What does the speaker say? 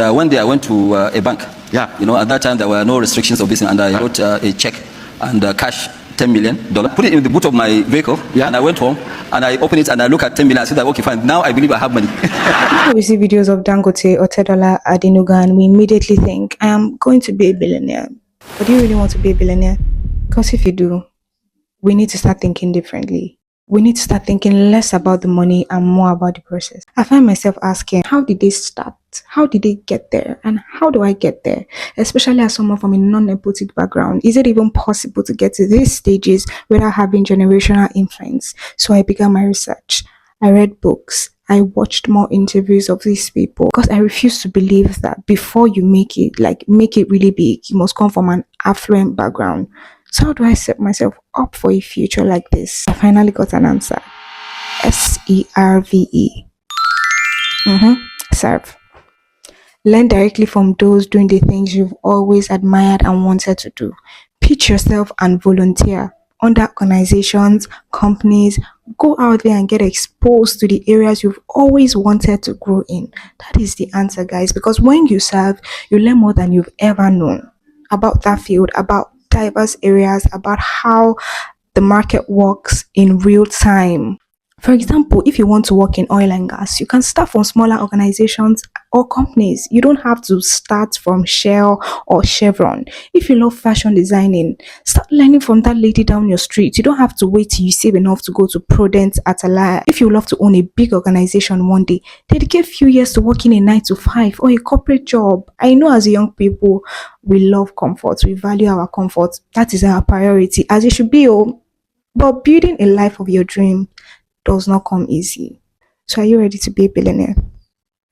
One day I went to a bank. Yeah. At that time there were no restrictions of business, and I wrote a check and cash $10 million. Put it in the boot of my vehicle. Yeah. And I went home and I opened it and I look at 10 million. I said, okay, fine. Now I believe I have money. When we see videos of Dangote or Tedola Adenugan, we immediately think, I am going to be a billionaire. But do you really want to be a billionaire? Because if you do, we need to start thinking differently. We need to start thinking less about the money and more about the process. I find myself asking, how did they start? How did they get there? And how do I get there? Especially as someone from a non-nepotic background, is it even possible to get to these stages without having generational influence? So I began my research. I read books. I watched more interviews of these people because I refuse to believe that before you make it really big, you must come from an affluent background. So how do I set myself up for a future like this? I finally got an answer. SERVE. Serve. Learn directly from those doing the things you've always admired and wanted to do. Pitch yourself and volunteer under organizations, companies. Go out there and get exposed to the areas you've always wanted to grow in. That is the answer, guys, because when you serve, you learn more than you've ever known about that field, about diverse areas, about how the market works in real time. For example, if you want to work in oil and gas, you can start from smaller organizations or companies. You don't have to start from Shell or Chevron. If you love fashion designing, start learning from that lady down your street. You don't have to wait till you save enough to go to Prudent Atalaya. If you love to own a big organization one day, dedicate a few years to working a 9 to 5 or a corporate job. I know as young people, we love comfort. We value our comfort. That is our priority, as it should be. But building a life of your dream does not come easy. So are you ready to be a billionaire?